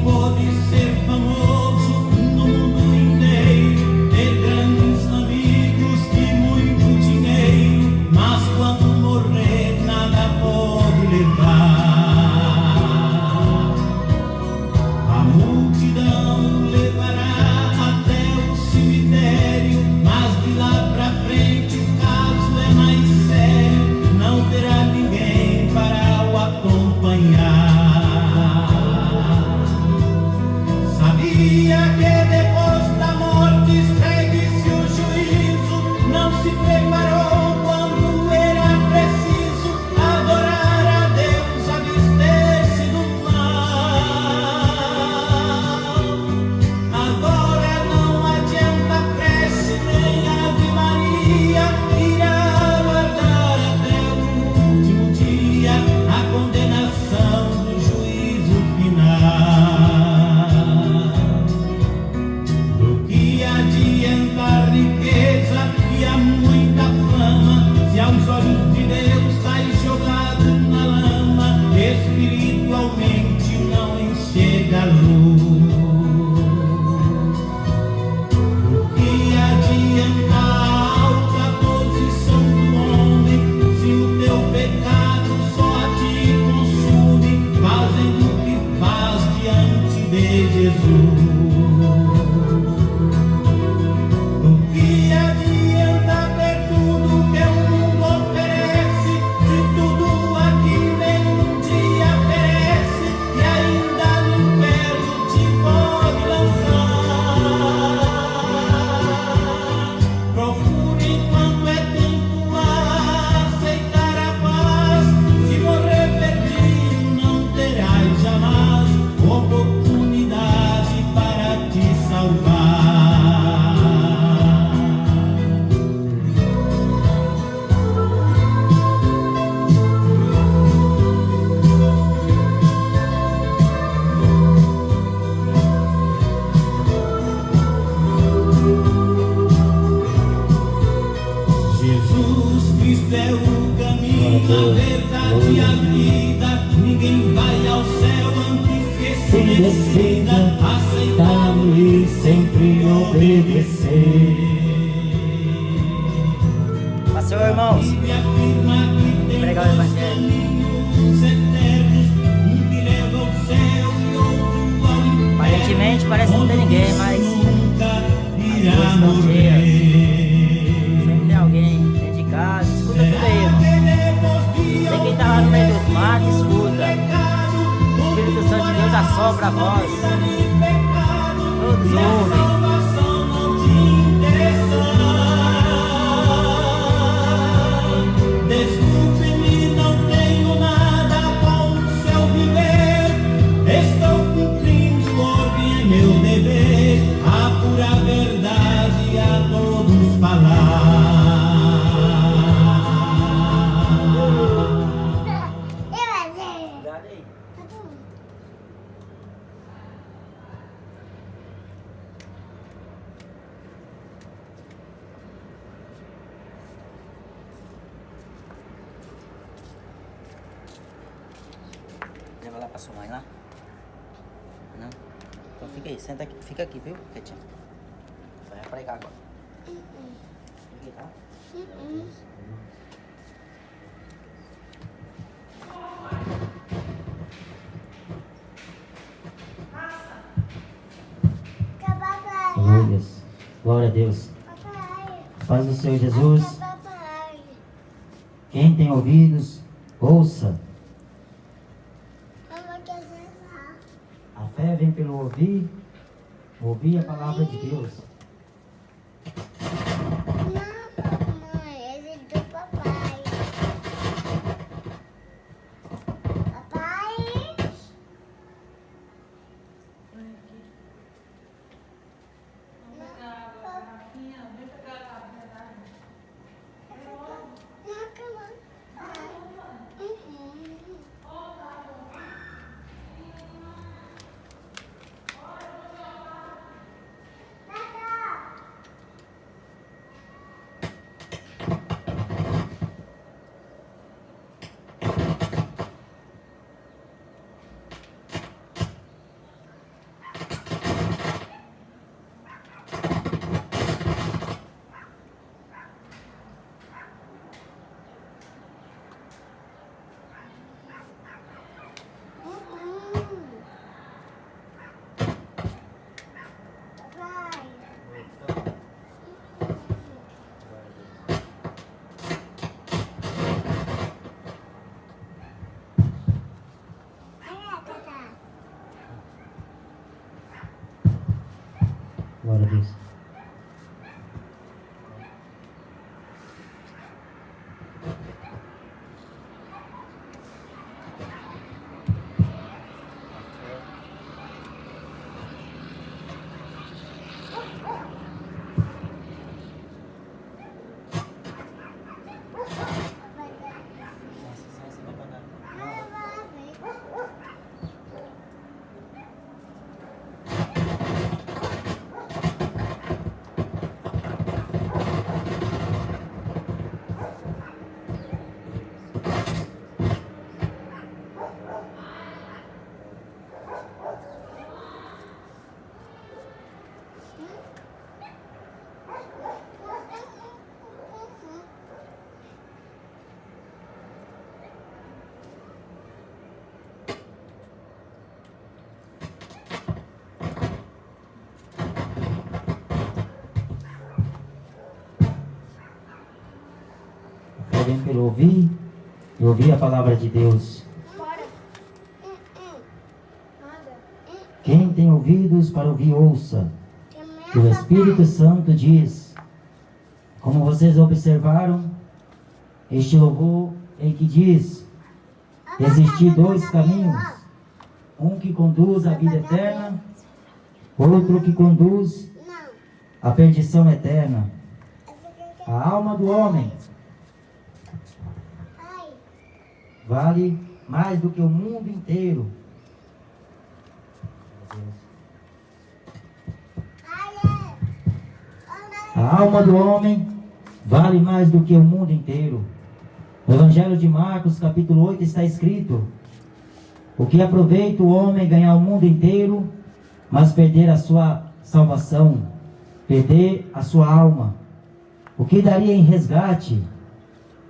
pode ser famoso no mundo inteiro, ter grandes amigos e muito dinheiro, mas quando morrer nada pode levar. A multidão levará até o cemitério, mas de lá pra frente o caso é mais sério, não terá ninguém para o acompanhar. Sabia que depois da morte segue-se o juízo, não se preparou quando era preciso adorar a Deus, abster-se do mal. Agora não adianta prece nem Ave Maria, irá aguardar até o último dia a condenação do juízo final. Do que adianta a riqueza e a muita fama, se aos olhos de Deus está jogado na lama, espiritualmente não enxerga a luz. Do que adianta a alta posição do homem, se o teu pecado só te consume, fazendo o que faz diante de Jesus? O que adianta ter tudo que o mundo oferece, se tudo aqui mesmo um dia perece e ainda no inferno te pode lançar? Procure enquanto é tempo aceitar a paz, se morrer perdido não terás jamais oportunidade para te salvar. Jesus Cristo é o caminho, a verdade e a vida. Ninguém vai ao céu antes que se decida aceitá-lo e sempre obedecer. Passou, irmãos. Bíblia afirma que tem Pregar o dois evangelho. caminhos eternos, um que leva ao céu e outro ao inferno. Aparentemente parece que não tem ninguém, mas Nunca irá ruas estão morrer. sempre tem alguém dentro de casa. Escuta tudo aí, irmão. Tem quem tá lá no meio dos matos, escuta. O Espírito Santo de Deus assopra a voz. Todos ouvem. Desculpe-me, não tenho nada com o seu viver. Estou cumprindo ordem, é meu dever. A pura verdade a todos falar. Cuidado aí. Leva lá pra sua mãe lá. Não? Então fica aí, senta aqui, fica aqui, viu? Quietinho. Vai pregar agora. Fica aí, tá? Aleluia. Glória a Deus. Paz do Senhor Jesus. Quem tem ouvidos, ouça. A fé vem pelo ouvir a palavra de Deus. Glória a Deus. Vem pelo ouvir e ouvir a palavra de Deus. Quem tem ouvidos para ouvir, ouça. Que o Espírito Santo diz. Como vocês observaram, este louvor em que diz: existir dois caminhos, um que conduz à vida eterna, outro que conduz à perdição eterna. A alma do homem vale mais do que o mundo inteiro. A alma do homem vale mais do que o mundo inteiro. No Evangelho de Marcos, capítulo 8, está escrito: o que aproveita o homem ganhar o mundo inteiro, mas perder a sua salvação, perder a sua alma. O que daria em resgate?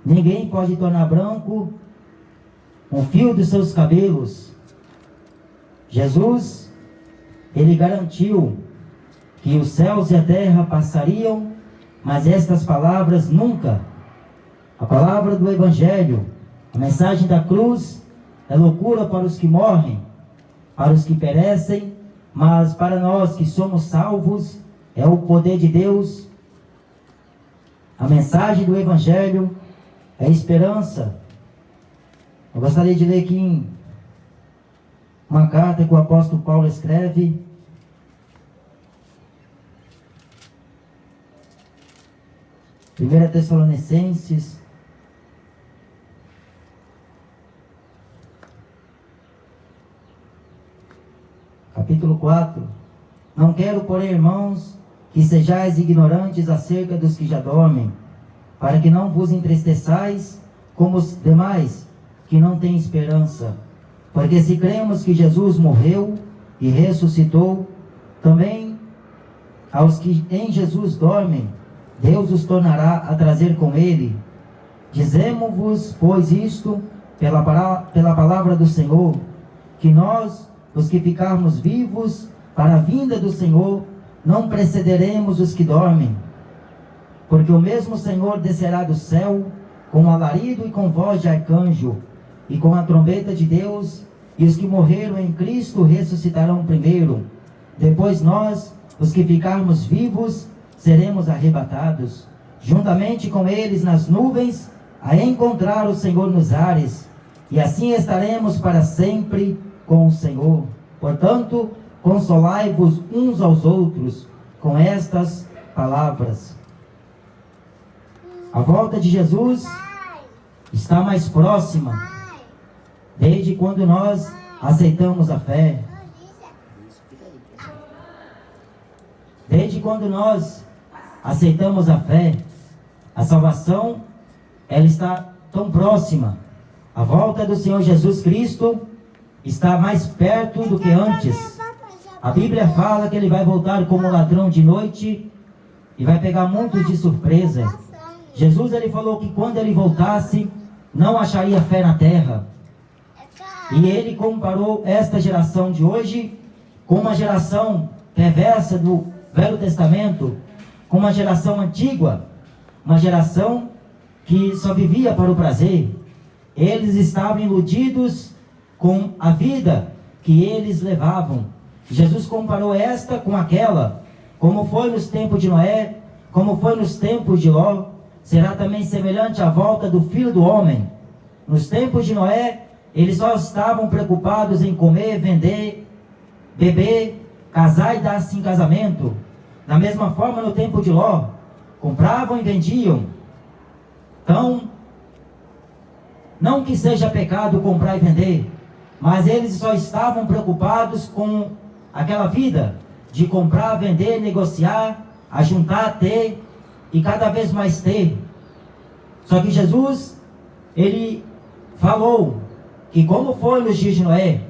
Ninguém pode tornar branco um fio dos seus cabelos. Jesus, ele garantiu que os céus e a terra passariam, mas estas palavras nunca. A palavra do Evangelho, a mensagem da cruz, é loucura para os que morrem, para os que perecem, mas para nós que somos salvos, é o poder de Deus. A mensagem do Evangelho é esperança. Eu gostaria de ler aqui uma carta que o apóstolo Paulo escreve. Primeira Tessalonicenses, capítulo 4. Não quero, porém, irmãos, que sejais ignorantes acerca dos que já dormem, para que não vos entristeçais como os demais, que não têm esperança. Porque se cremos que Jesus morreu e ressuscitou, também aos que em Jesus dormem, Deus os tornará a trazer com ele. Dizemos-vos, pois, isto, pela palavra do Senhor, que nós, os que ficarmos vivos para a vinda do Senhor, não precederemos os que dormem. Porque o mesmo Senhor descerá do céu, com alarido e com voz de arcanjo, e com a trombeta de Deus, e os que morreram em Cristo ressuscitarão primeiro. Depois nós, os que ficarmos vivos, seremos arrebatados, juntamente com eles nas nuvens, a encontrar o Senhor nos ares, e assim estaremos para sempre com o Senhor. Portanto, consolai-vos uns aos outros com estas palavras. A volta de Jesus está mais próxima, desde quando nós aceitamos a fé. Desde quando nós aceitamos a fé, a salvação, ela está tão próxima. A volta do Senhor Jesus Cristo está mais perto do que antes. A Bíblia fala que ele vai voltar como ladrão de noite e vai pegar muitos de surpresa. Jesus, ele falou que quando ele voltasse, não acharia fé na terra. E ele comparou esta geração de hoje com uma geração perversa do Velho Testamento, com uma geração antiga, uma geração que só vivia para o prazer. Eles estavam iludidos com a vida que eles levavam. Jesus comparou esta com aquela, como foi nos tempos de Noé, como foi nos tempos de Ló, será também semelhante à volta do Filho do Homem. Nos tempos de Noé, eles só estavam preocupados em comer, vender, beber, casar e dar-se em casamento. Da mesma forma, no tempo de Ló, compravam e vendiam. Então, não que seja pecado comprar e vender, mas eles só estavam preocupados com aquela vida de comprar, vender, negociar, ajuntar, ter e cada vez mais ter. Só que Jesus, ele falou que como foi nos dias de Noé,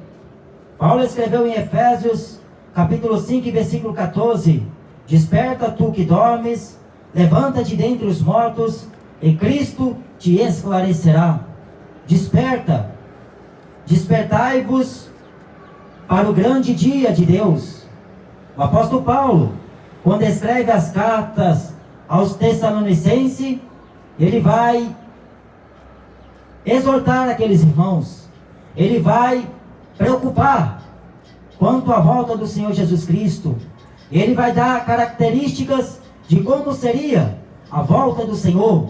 Paulo escreveu em Efésios capítulo 5 versículo 14: desperta tu que dormes, levanta-te dentre os mortos, e Cristo te esclarecerá. Desperta, despertai-vos para o grande dia de Deus. O apóstolo Paulo, quando escreve as cartas aos Tessalonicenses, ele vai exortar aqueles irmãos, ele vai preocupar quanto à volta do Senhor Jesus Cristo. Ele vai dar características de como seria a volta do Senhor.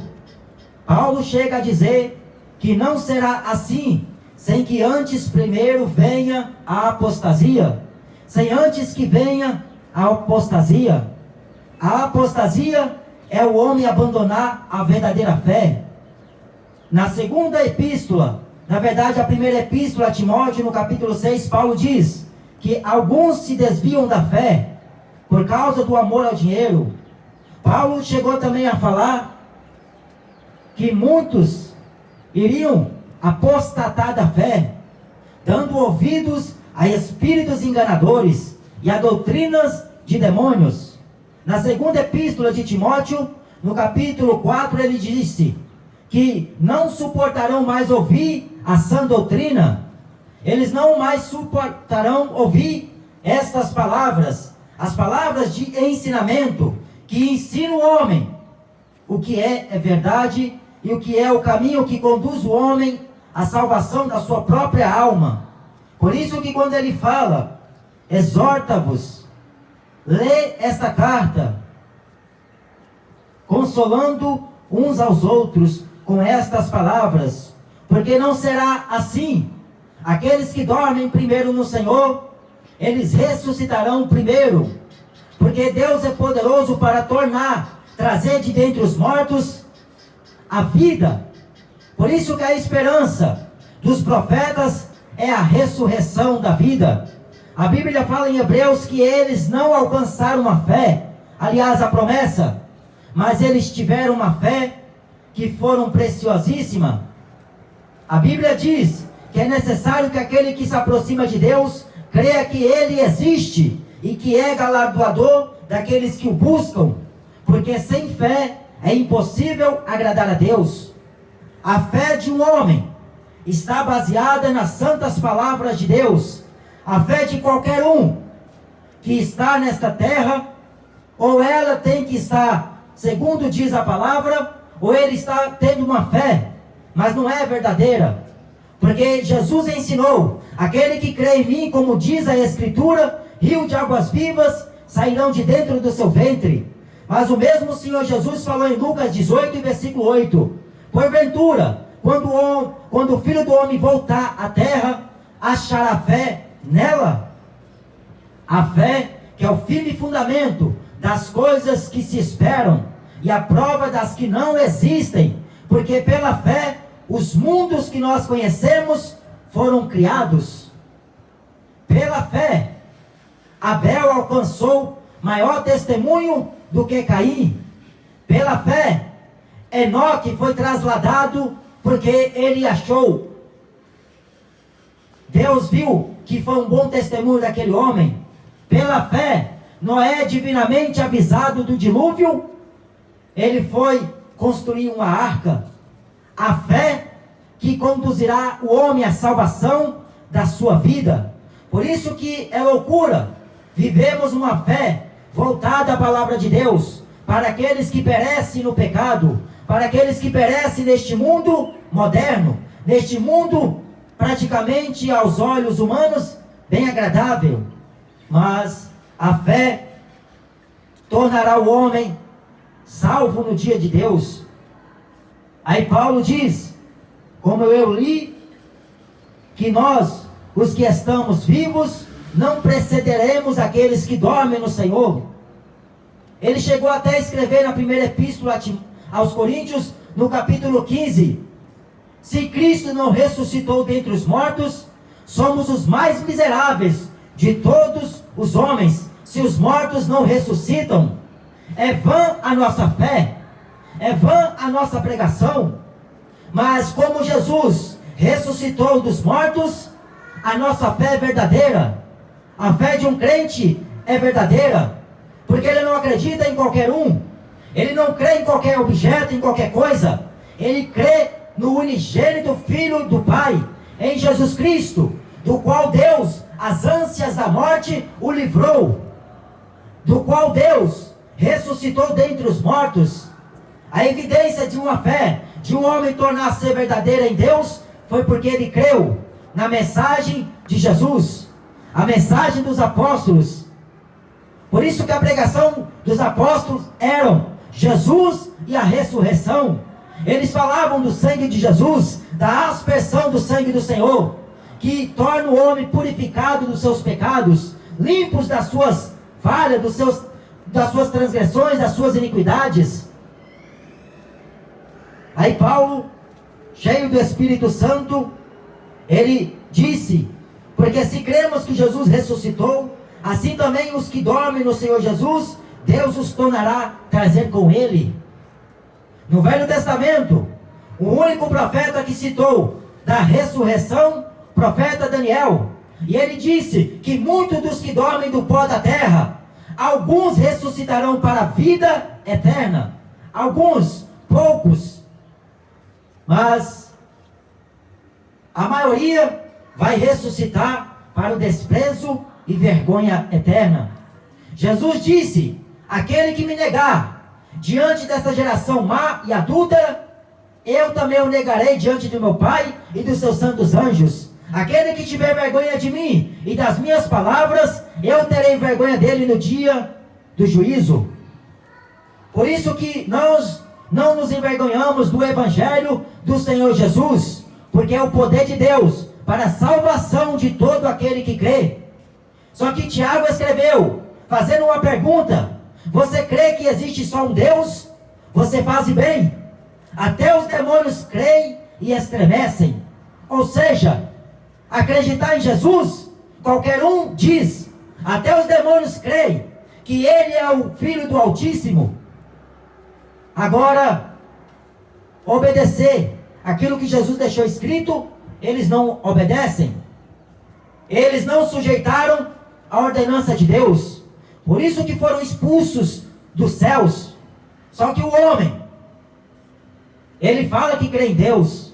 Paulo chega a dizer que não será assim, sem que antes primeiro venha a apostasia. Sem antes que venha a apostasia. A apostasia é o homem abandonar a verdadeira fé. Na segunda epístola, na verdade a primeira epístola a Timóteo, no capítulo 6, Paulo diz que alguns se desviam da fé por causa do amor ao dinheiro. Paulo chegou também a falar que muitos iriam apostatar da fé, dando ouvidos a espíritos enganadores e a doutrinas de demônios. Na segunda epístola de Timóteo, no capítulo 4, ele disse que não suportarão mais ouvir a sã doutrina. Eles não mais suportarão ouvir estas palavras, as palavras de ensinamento, que ensinam o homem o que é verdade e o que é o caminho que conduz o homem à salvação da sua própria alma. Por isso que quando ele fala, exorta-vos, lê esta carta, consolando uns aos outros com estas palavras, porque não será assim. Aqueles que dormem primeiro no Senhor, eles ressuscitarão primeiro, porque Deus é poderoso para trazer de dentre os mortos a vida. Por isso que a esperança dos profetas é a ressurreição da vida. A Bíblia fala em Hebreus que eles não alcançaram a fé, aliás a promessa, mas eles tiveram uma fé que foram preciosíssima. A Bíblia diz que é necessário que aquele que se aproxima de Deus creia que Ele existe e que é galardoador daqueles que o buscam, porque sem fé é impossível agradar a Deus. A fé de um homem está baseada nas santas palavras de Deus. A fé de qualquer um que está nesta terra, ou ela tem que estar, segundo diz a palavra, ou ele está tendo uma fé, mas não é verdadeira. Porque Jesus ensinou, aquele que crê em mim, como diz a Escritura, rio de águas vivas sairão de dentro do seu ventre. Mas o mesmo Senhor Jesus falou em Lucas 18, versículo 8, porventura, quando o Filho do Homem voltar à terra, achará fé nela? A fé que é o firme fundamento das coisas que se esperam e a prova das que não existem, porque pela fé os mundos que nós conhecemos foram criados. Pela fé, Abel alcançou maior testemunho do que Caim. Pela fé, Enoque foi trasladado porque ele achou. Deus viu que foi um bom testemunho daquele homem. Pela fé, Noé, divinamente avisado do dilúvio, ele foi construir uma arca. A fé que conduzirá o homem à salvação da sua vida. Por isso que é loucura vivemos uma fé voltada à palavra de Deus, para aqueles que perecem no pecado, para aqueles que perecem neste mundo moderno, neste mundo praticamente aos olhos humanos bem agradável. Mas a fé tornará o homem salvo no dia de Deus. Aí Paulo diz, como eu li, que nós, os que estamos vivos, não precederemos aqueles que dormem no Senhor. Ele chegou até a escrever na primeira epístola aos Coríntios, no capítulo 15, se Cristo não ressuscitou dentre os mortos, somos os mais miseráveis de todos os homens. Se os mortos não ressuscitam, é vã a nossa fé, é vã a nossa pregação. Mas como Jesus ressuscitou dos mortos, a nossa fé é verdadeira. A fé de um crente é verdadeira, porque ele não acredita em qualquer um, ele não crê em qualquer objeto, em qualquer coisa, ele crê no unigênito Filho do Pai, em Jesus Cristo, do qual Deus, as ânsias da morte, o livrou, do qual Deus ressuscitou dentre os mortos. A evidência de uma fé, de um homem tornar-se verdadeira em Deus, foi porque ele creu na mensagem de Jesus, a mensagem dos apóstolos. Por isso que a pregação dos apóstolos eram Jesus e a ressurreição. Eles falavam do sangue de Jesus, da aspersão do sangue do Senhor, que torna o homem purificado dos seus pecados, limpos das suas falhas, das suas transgressões, das suas iniquidades. Aí Paulo, cheio do Espírito Santo, ele disse, porque se cremos que Jesus ressuscitou, assim também os que dormem no Senhor Jesus, Deus os tornará trazer com ele. No Velho Testamento, o único profeta que citou da ressurreição, profeta Daniel, e ele disse que muitos dos que dormem do pó da terra, alguns ressuscitarão para a vida eterna, alguns, poucos, mas a maioria vai ressuscitar para o desprezo e vergonha eterna. Jesus disse, aquele que me negar diante dessa geração má e adúltera, eu também o negarei diante do meu Pai e dos seus santos anjos. Aquele que tiver vergonha de mim e das minhas palavras, eu terei vergonha dele no dia do juízo. Por isso que nós não nos envergonhamos do Evangelho do Senhor Jesus, porque é o poder de Deus para a salvação de todo aquele que crê. Só que Tiago escreveu, fazendo uma pergunta, você crê que existe só um Deus? Você faz bem. Até os demônios creem e estremecem. Ou seja, acreditar em Jesus, qualquer um diz, até os demônios creem que Ele é o Filho do Altíssimo. Agora, obedecer aquilo que Jesus deixou escrito, eles não obedecem. Eles não sujeitaram a ordenança de Deus. Por isso que foram expulsos dos céus. Só que o homem, ele fala que crê em Deus,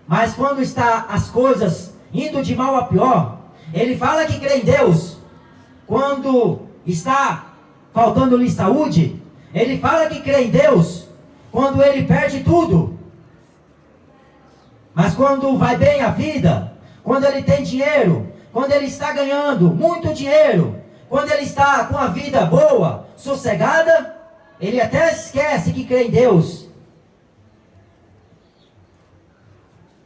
mas quando está as coisas indo de mal a pior, ele fala que crê em Deus. Quando está faltando-lhe saúde, ele fala que crê em Deus. Quando ele perde tudo. Mas quando vai bem a vida, quando ele tem dinheiro, quando ele está ganhando muito dinheiro, quando ele está com a vida boa, sossegada, ele até esquece que crê em Deus.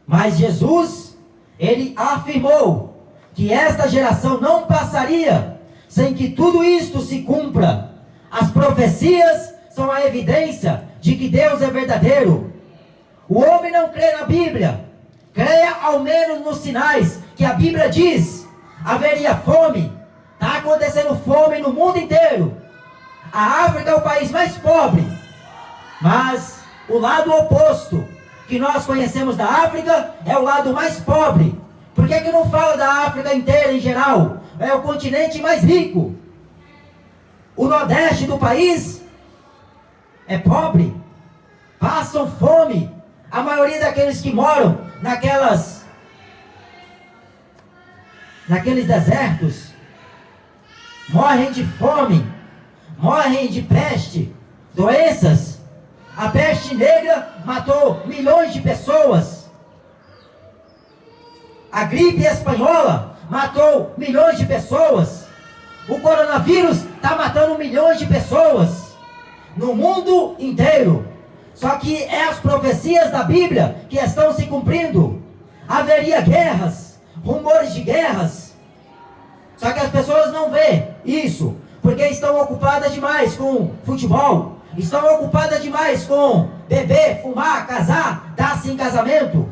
Mas Jesus, ele afirmou que esta geração não passaria sem que tudo isto se cumpra. As profecias são a evidência de que Deus é verdadeiro. O homem não crê na Bíblia. Creia ao menos nos sinais que a Bíblia diz. Haveria fome. Está acontecendo fome no mundo inteiro. A África é o país mais pobre. Mas o lado oposto que nós conhecemos da África é o lado mais pobre. Por que não fala da África inteira em geral? É o continente mais rico. O nordeste do país é pobre. Passam fome. A maioria daqueles que moram naqueles desertos morrem de fome, morrem de peste, doenças. A peste negra matou milhões de pessoas. A gripe espanhola matou milhões de pessoas. O coronavírus está matando milhões de pessoas no mundo inteiro. Só que é as profecias da Bíblia que estão se cumprindo. Haveria guerras, rumores de guerras. Só que as pessoas não vê isso, porque estão ocupadas demais com futebol, estão ocupadas demais com beber, fumar, casar, dar-se em casamento.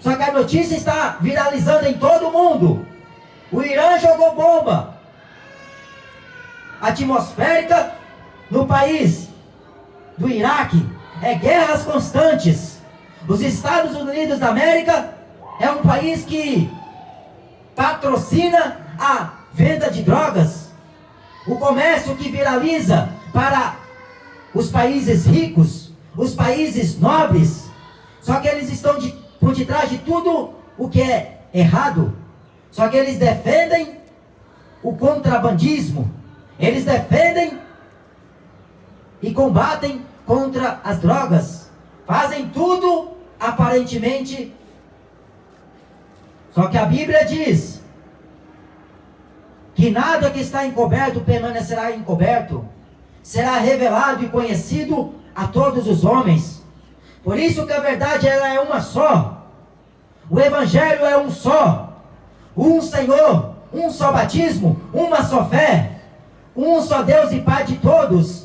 Só que a notícia está viralizando em todo o mundo. O Irã jogou bomba atmosférica no país do Iraque. É guerras constantes. Os Estados Unidos da América é um país que patrocina a venda de drogas, o comércio que viraliza para os países ricos, os países nobres. Só que eles estão por detrás de tudo o que é errado. Só que eles defendem o contrabandismo, eles defendem e combatem contra as drogas, fazem tudo aparentemente. Só que a Bíblia diz que nada que está encoberto permanecerá encoberto, será revelado e conhecido a todos os homens. Por isso que a verdade ela é uma só, o Evangelho é um só, um Senhor, um só batismo, uma só fé, um só Deus e Pai de todos.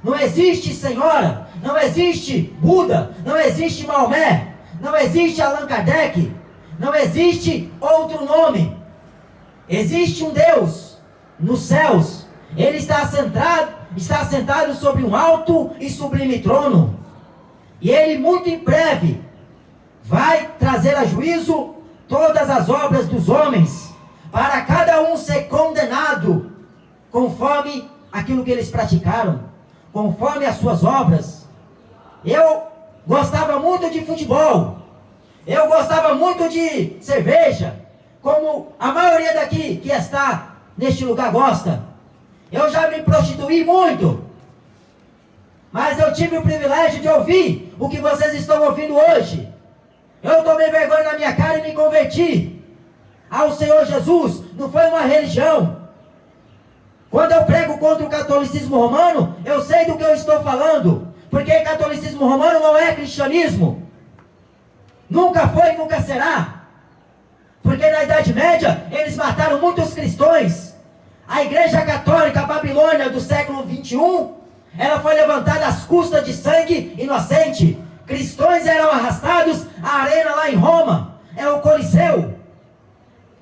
Não existe Senhora, não existe Buda, não existe Maomé, não existe Allan Kardec, não existe outro nome. Existe um Deus nos céus. Ele está sentado sobre um alto e sublime trono. E Ele muito em breve vai trazer a juízo todas as obras dos homens, para cada um ser condenado conforme aquilo que eles praticaram, conforme as suas obras. Eu gostava muito de futebol, eu gostava muito de cerveja, como a maioria daqui que está neste lugar gosta. Eu já me prostituí muito, mas eu tive o privilégio de ouvir o que vocês estão ouvindo hoje. Eu tomei vergonha na minha cara e me converti ao Senhor Jesus. Não foi uma religião. Quando eu prego contra o catolicismo romano, eu sei do que eu estou falando, porque catolicismo romano não é cristianismo. Nunca foi e nunca será. Porque na Idade Média, eles mataram muitos cristãos. A Igreja Católica Babilônia do século 21, ela foi levantada às custas de sangue inocente. Cristãos eram arrastados à arena lá em Roma. É o Coliseu.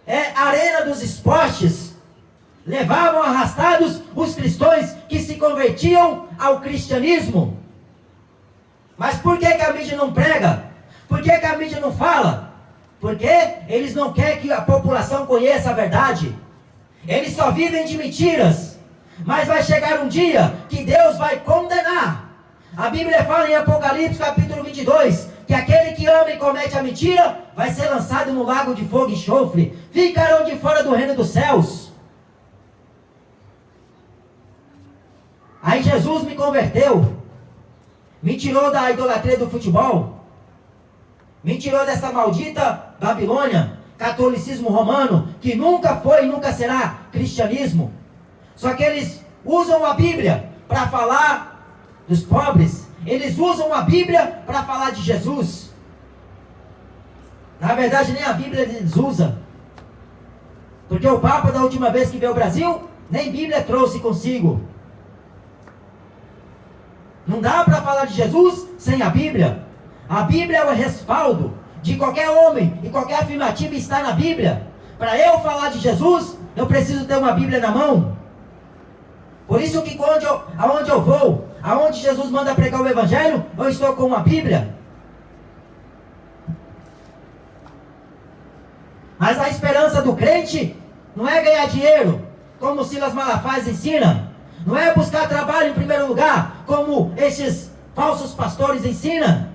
É a arena dos esportes. Levavam arrastados os cristãos que se convertiam ao cristianismo. Mas por que a mídia não prega? Por que a mídia não fala? Porque eles não querem que a população conheça a verdade. Eles só vivem de mentiras. Mas vai chegar um dia que Deus vai condenar. A Bíblia fala em Apocalipse capítulo 22, que aquele que ama e comete a mentira, vai ser lançado no lago de fogo e enxofre. Ficarão de fora do reino dos céus. Aí Jesus me converteu. Me tirou da idolatria do futebol. Me tirou dessa maldita Babilônia, catolicismo romano, que nunca foi e nunca será cristianismo. Só que eles usam a Bíblia para falar dos pobres. Eles usam a Bíblia para falar de Jesus. Na verdade, nem a Bíblia eles usam. Porque o Papa, da última vez que veio ao Brasil, nem Bíblia trouxe consigo. Não dá para falar de Jesus sem a Bíblia. A Bíblia é o respaldo de qualquer homem, e qualquer afirmativa está na Bíblia. Para eu falar de Jesus, eu preciso ter uma Bíblia na mão. Por isso que aonde eu vou, aonde Jesus manda pregar o Evangelho, eu estou com uma Bíblia. Mas a esperança do crente não é ganhar dinheiro, como Silas Malafaia ensina. Não é buscar trabalho em primeiro lugar, como esses falsos pastores ensinam.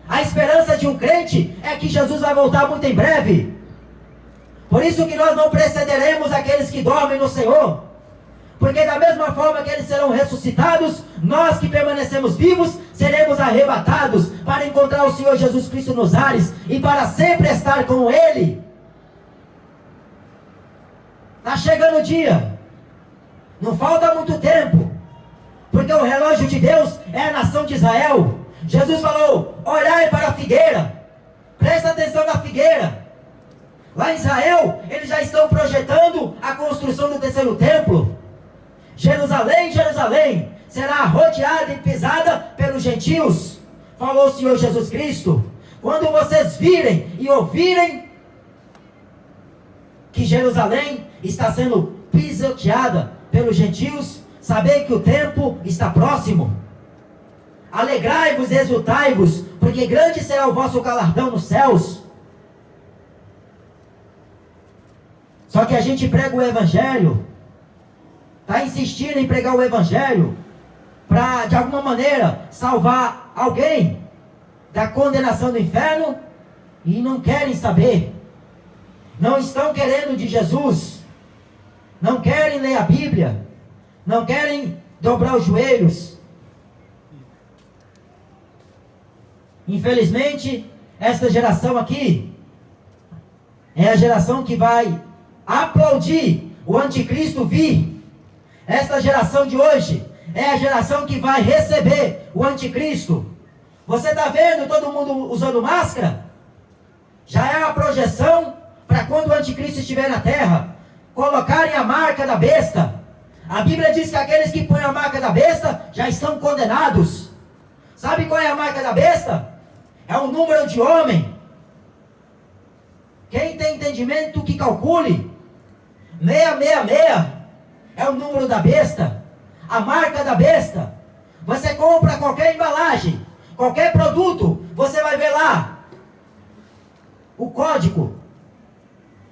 A esperança de um crente é que Jesus vai voltar muito em breve. Por isso que nós não precederemos aqueles que dormem no Senhor. Porque da mesma forma que eles serão ressuscitados, nós que permanecemos vivos, seremos arrebatados para encontrar o Senhor Jesus Cristo nos ares e para sempre estar com Ele. Está chegando o dia. Não falta muito tempo. Porque o relógio de Deus é a nação de Israel. Jesus falou, olhai para a figueira. Presta atenção na figueira. Lá em Israel, eles já estão projetando a construção do terceiro templo. Jerusalém, Jerusalém, será rodeada e pisada pelos gentios. Falou o Senhor Jesus Cristo. Quando vocês virem e ouvirem que Jerusalém está sendo pisoteada pelos gentios, sabei que o tempo está próximo. Alegrai-vos e exultai-vos, porque grande será o vosso galardão nos céus. Só que a gente prega o evangelho, está insistindo em pregar o evangelho, para de alguma maneira salvar alguém da condenação do inferno, e não querem saber, não estão querendo de Jesus, não querem ler a Bíblia, não querem dobrar os joelhos. Infelizmente, esta geração aqui é a geração que vai aplaudir o anticristo vir. Esta geração de hoje é a geração que vai receber o anticristo. Você está vendo todo mundo usando máscara? Já é a projeção para quando o anticristo estiver na terra, colocarem a marca da besta. A Bíblia diz que aqueles que põem a marca da besta já estão condenados. Sabe qual é a marca da besta? É o número de homem. Quem tem entendimento que calcule. 666 é o número da besta. A marca da besta. Você compra qualquer embalagem, qualquer produto, você vai ver lá o código.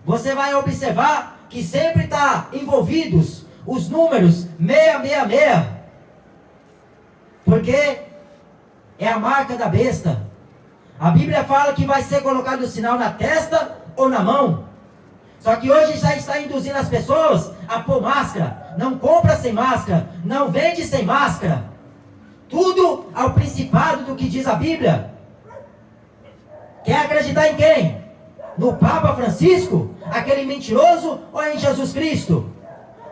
Você vai observar que sempre está envolvidos os números 666. Porque é a marca da besta. A Bíblia fala que vai ser colocado o sinal na testa ou na mão. Só que hoje já está induzindo as pessoas a pôr máscara. Não compra sem máscara, não vende sem máscara. Tudo ao principado do que diz a Bíblia. Quer acreditar em quem? No Papa Francisco? Aquele mentiroso, ou em Jesus Cristo?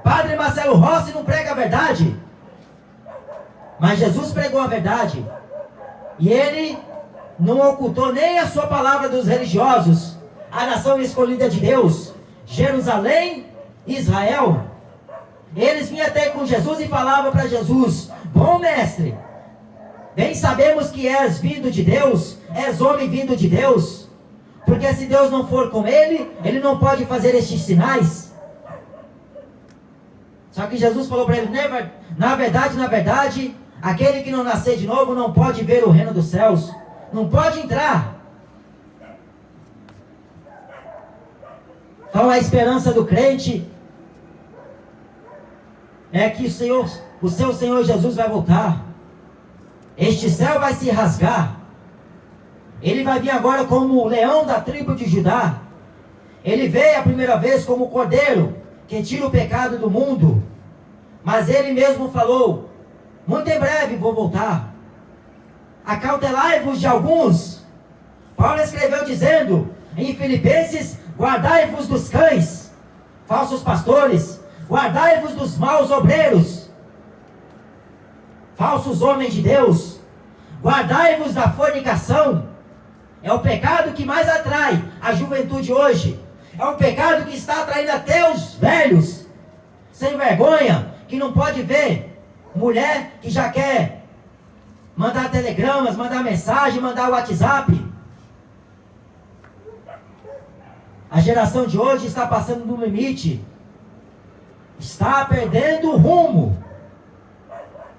Padre Marcelo Rossi não prega a verdade. Mas Jesus pregou a verdade. E ele não ocultou nem a sua palavra dos religiosos. A nação escolhida de Deus, Jerusalém, Israel. Eles vinham até com Jesus e falavam para Jesus: bom mestre, bem sabemos que és vindo de Deus, és homem vindo de Deus, porque se Deus não for com ele, ele não pode fazer estes sinais. Só que Jesus falou para ele: na verdade, aquele que não nascer de novo não pode ver o reino dos céus, não pode entrar. Então a esperança do crente é que o seu Senhor Jesus vai voltar. Este céu vai se rasgar. Ele vai vir agora como o leão da tribo de Judá. Ele veio a primeira vez como o cordeiro que tira o pecado do mundo. Mas ele mesmo falou: muito em breve vou voltar. Acautelai-vos de alguns. Paulo escreveu dizendo em Filipenses: guardai-vos dos cães, falsos pastores, guardai-vos dos maus obreiros, falsos homens de Deus, guardai-vos da fornicação. É o pecado que mais atrai a juventude hoje. É um pecado que está atraindo até os velhos, sem vergonha, que não pode ver mulher que já quer mandar telegramas, mandar mensagem, mandar WhatsApp. A geração de hoje está passando do limite. Está perdendo o rumo.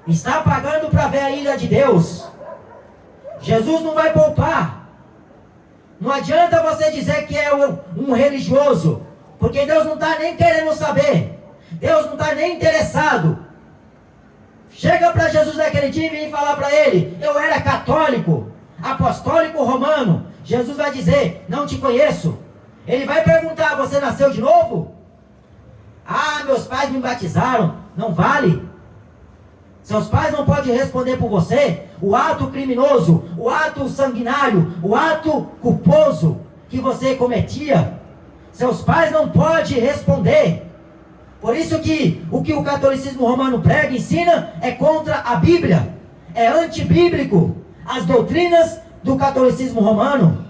Está pagando para ver a ira de Deus. Jesus não vai poupar. Não adianta você dizer que é um religioso, porque Deus não está nem querendo saber. Deus não está nem interessado. Chega para Jesus naquele dia e vem falar para ele: eu era católico, apostólico romano. Jesus vai dizer: não te conheço. Ele vai perguntar: você nasceu de novo? Ah, meus pais me batizaram. Não vale. Seus pais não podem responder por você o ato criminoso, o ato sanguinário, o ato culposo que você cometia. Seus pais não podem responder. Por isso que o catolicismo romano prega, ensina, é contra a Bíblia. É antibíblico. As doutrinas do catolicismo romano.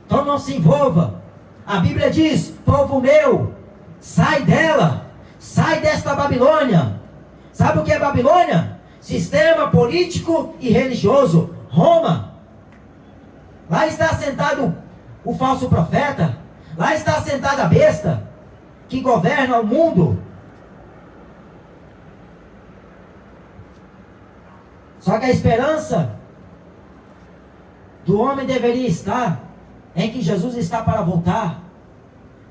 Então não se envolva. A Bíblia diz: povo meu, sai dela. Sai desta Babilônia. Sabe o que é Babilônia? Sistema político e religioso. Roma. Lá está sentado o falso profeta. Lá está sentada a besta que governa o mundo. Só que a esperança do homem deveria estar em que Jesus está para voltar.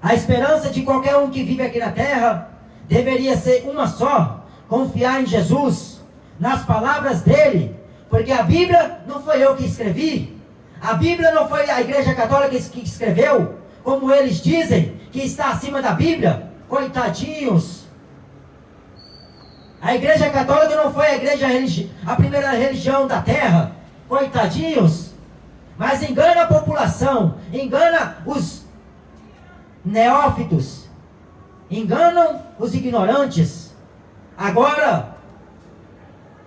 A esperança de qualquer um que vive aqui na terra deveria ser uma só: confiar em Jesus, nas palavras dele. Porque a Bíblia não foi eu que escrevi. A Bíblia não foi a Igreja Católica que escreveu, como eles dizem, que está acima da Bíblia. Coitadinhos. A Igreja Católica não foi a primeira religião da terra. Coitadinhos. Mas engana a população, engana os neófitos, enganam os ignorantes. Agora,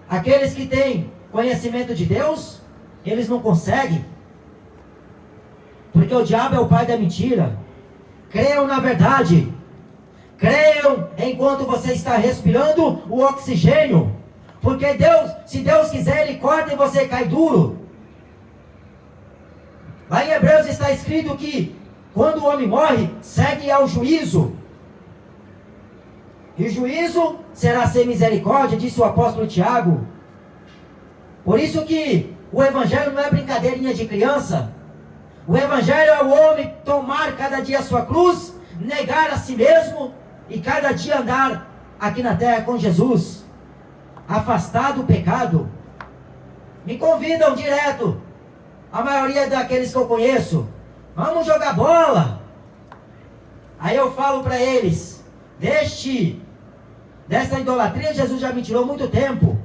aqueles que têm conhecimento de Deus, eles não conseguem. Porque o diabo é o pai da mentira. Creiam na verdade. Creiam enquanto você está respirando o oxigênio. Porque Deus, se Deus quiser, Ele corta e você cai duro. Lá em Hebreus está escrito que quando o homem morre, segue ao juízo. E o juízo será sem misericórdia, disse o apóstolo Tiago. Por isso que o evangelho não é brincadeirinha de criança. O evangelho é o homem tomar cada dia a sua cruz, negar a si mesmo e cada dia andar aqui na terra com Jesus, afastar do pecado. Me convidam direto, a maioria daqueles que eu conheço: vamos jogar bola. Aí eu falo para eles: dessa idolatria Jesus já me tirou muito tempo.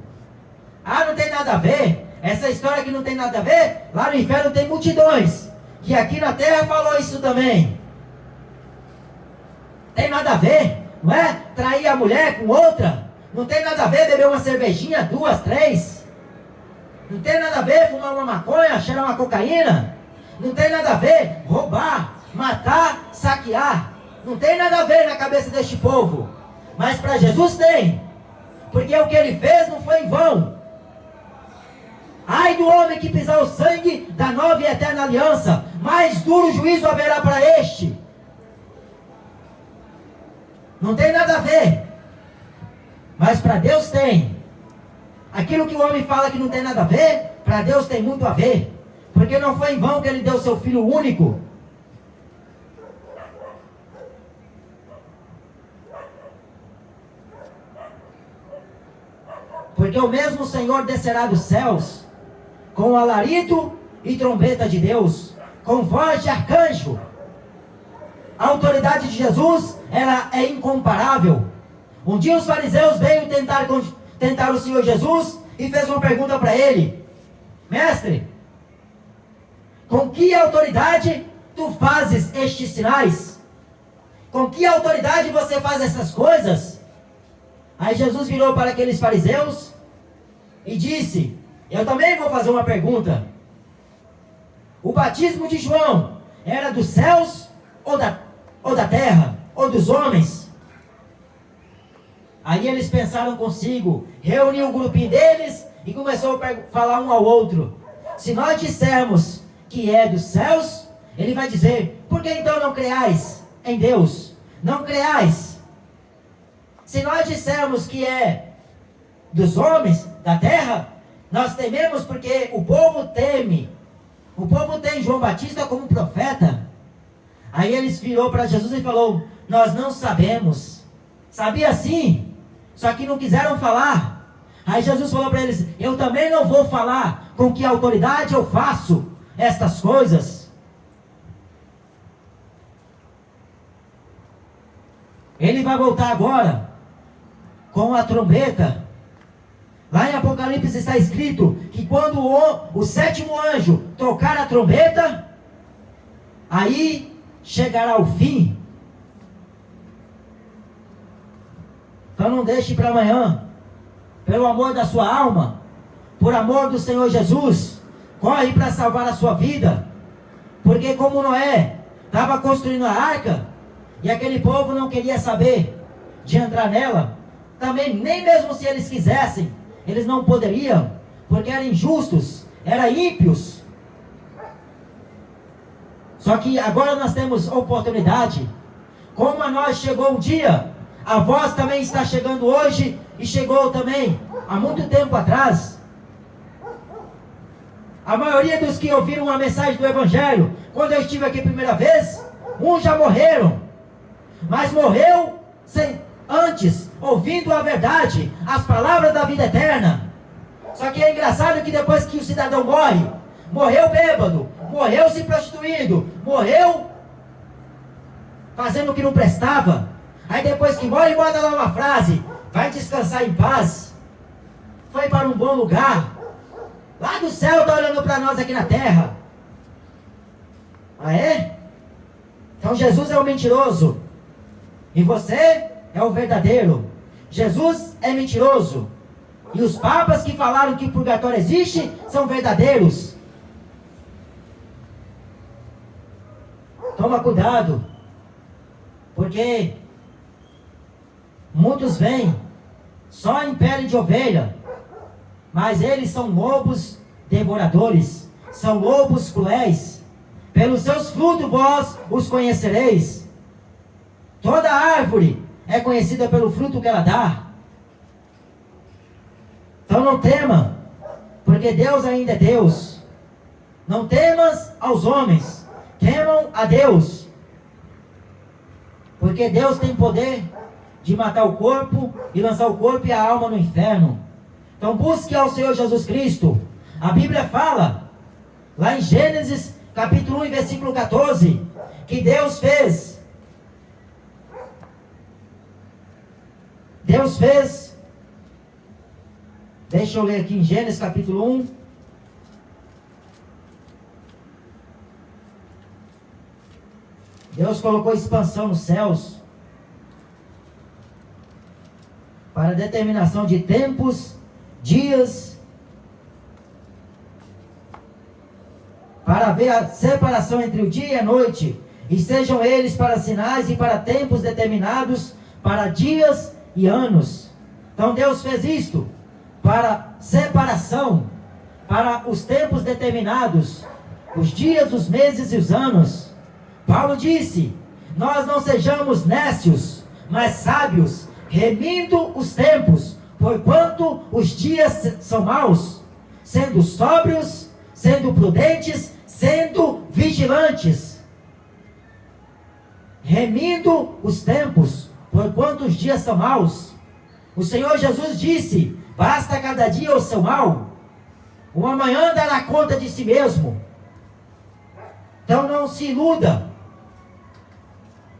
Ah, não tem nada a ver. Essa história que não tem nada a ver, lá no inferno tem multidões que aqui na terra falou isso também. Tem nada a ver, não é? Trair a mulher com outra. Não tem nada a ver beber uma cervejinha, 2, 3. Não tem nada a ver fumar uma maconha, cheirar uma cocaína. Não tem nada a ver roubar, matar, saquear. Não tem nada a ver na cabeça deste povo. Mas para Jesus tem. Porque o que ele fez não foi em vão. Ai do homem que pisar o sangue da nova e eterna aliança, mais duro juízo haverá para este. Não tem nada a ver. Mas para Deus tem. Aquilo que o homem fala que não tem nada a ver, para Deus tem muito a ver. Porque não foi em vão que ele deu seu Filho único. Porque o mesmo Senhor descerá dos céus com alarido e trombeta de Deus, com voz de arcanjo. A autoridade de Jesus, ela é incomparável. Um dia os fariseus veio tentar o Senhor Jesus e fez uma pergunta para ele: mestre, com que autoridade tu fazes estes sinais? Com que autoridade você faz essas coisas? Aí Jesus virou para aqueles fariseus e disse: eu também vou fazer uma pergunta. O batismo de João era dos céus ou da terra? Ou dos homens? Aí eles pensaram consigo, reuniu o grupinho deles e começou a falar um ao outro: se nós dissermos que é dos céus, ele vai dizer: por que então não creais em Deus? Não creais. Se nós dissermos que é dos homens, da terra, nós tememos porque o povo teme. O povo tem João Batista como profeta. Aí eles virou para Jesus e falou: nós não sabemos. Sabia sim, só que não quiseram falar. Aí Jesus falou para eles: eu também não vou falar com que autoridade eu faço estas coisas. Ele vai voltar agora com a trombeta. Lá em Apocalipse está escrito que quando o sétimo anjo tocar a trombeta, aí chegará o fim. Então não deixe para amanhã. Pelo amor da sua alma, por amor do Senhor Jesus, corre para salvar a sua vida. Porque como Noé estava construindo a arca, e aquele povo não queria saber de entrar nela, também nem mesmo se eles quisessem, eles não poderiam, porque eram injustos, eram ímpios. Só que agora nós temos oportunidade. Como a nós chegou um dia, a vós também está chegando hoje, e chegou também há muito tempo atrás. A maioria dos que ouviram a mensagem do Evangelho, quando eu estive aqui a primeira vez, uns já morreram, mas morreu antes, ouvindo a verdade, as palavras da vida eterna. Só que é engraçado que depois que o cidadão morre, morreu bêbado, morreu se prostituindo, morreu fazendo o que não prestava. Aí depois que morre, bota lá uma frase: vai descansar em paz, foi para um bom lugar. Lá do céu está olhando para nós aqui na terra. Ah é? Então Jesus é o mentiroso e você é o verdadeiro. Jesus é mentiroso e os papas que falaram que o purgatório existe são verdadeiros. Toma cuidado, porque muitos vêm só em pele de ovelha, mas eles são lobos devoradores, são lobos cruéis. Pelos seus frutos vós os conhecereis. Toda árvore é conhecida pelo fruto que ela dá. Então não tema, porque Deus ainda é Deus. Não temas aos homens, temam a Deus. Porque Deus tem poder de matar o corpo e lançar o corpo e a alma no inferno. Então busque ao Senhor Jesus Cristo. A Bíblia fala, lá em Gênesis capítulo 1, versículo 14, que Deus fez, deixa eu ler aqui em Gênesis capítulo 1, Deus colocou expansão nos céus, para determinação de tempos, dias, para haver a separação entre o dia e a noite, e sejam eles para sinais e para tempos determinados, para dias e anos. Então Deus fez isto para separação, para os tempos determinados, os dias, os meses e os anos. Paulo disse: nós não sejamos nécios, mas sábios, remindo os tempos, porquanto os dias são maus, sendo sóbrios, sendo prudentes, sendo vigilantes. Remindo os tempos, porquanto os dias são maus. O Senhor Jesus disse: basta cada dia o seu mal, o amanhã dará conta de si mesmo. Então não se iluda.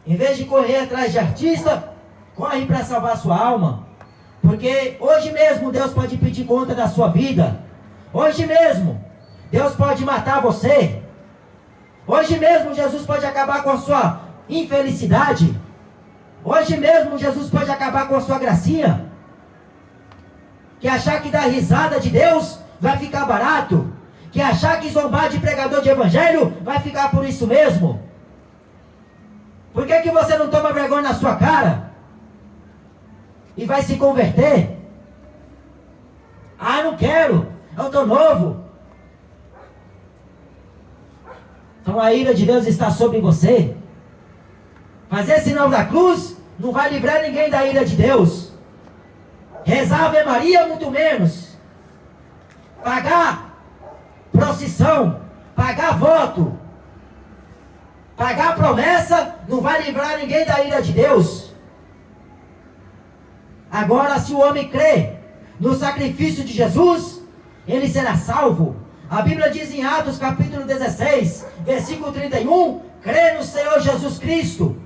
Em vez de correr atrás de artista, corre para salvar sua alma. Porque hoje mesmo Deus pode pedir conta da sua vida. Hoje mesmo Deus pode matar você. Hoje mesmo Jesus pode acabar com a sua infelicidade. Hoje mesmo Jesus pode acabar com a sua gracinha. Que achar que dar risada de Deus vai ficar barato. Que achar que zombar de pregador de evangelho vai ficar por isso mesmo. Por que você não toma vergonha na sua cara e vai se converter? Ah, não quero, eu estou novo. Então a ira de Deus está sobre você. Fazer sinal da cruz não vai livrar ninguém da ira de Deus. Rezar Ave Maria muito menos. Pagar procissão, pagar voto, pagar promessa não vai livrar ninguém da ira de Deus. Agora, se o homem crê no sacrifício de Jesus, ele será salvo. A Bíblia diz em Atos capítulo 16, versículo 31, crê no Senhor Jesus Cristo,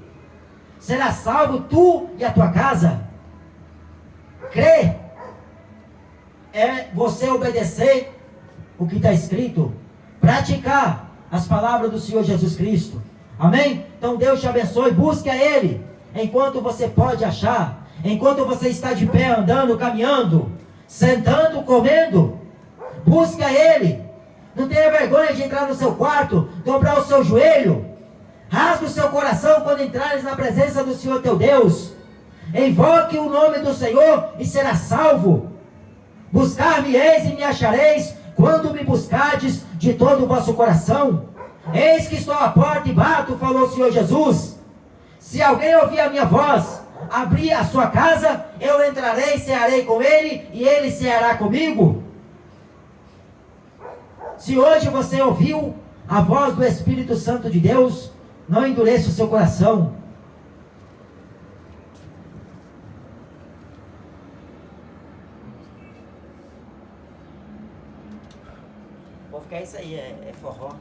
será salvo tu e a tua casa. Crê é você obedecer o que está escrito, praticar as palavras do Senhor Jesus Cristo. Amém? Então Deus te abençoe, busque a Ele, enquanto você pode achar, enquanto você está de pé, andando, caminhando, sentando, comendo, busque a Ele. Não tenha vergonha de entrar no seu quarto, dobrar o seu joelho, rasgue o seu coração quando entrares na presença do Senhor teu Deus. Invoque o nome do Senhor e será salvo. Buscar-me-eis e me achareis, quando me buscardes de todo o vosso coração. Eis que estou à porta e bato, falou o Senhor Jesus. Se alguém ouvir a minha voz, abrir a sua casa, eu entrarei e cearei com ele, e ele ceará comigo. Se hoje você ouviu a voz do Espírito Santo de Deus, não endureça o seu coração. Vou ficar isso aí, é forró.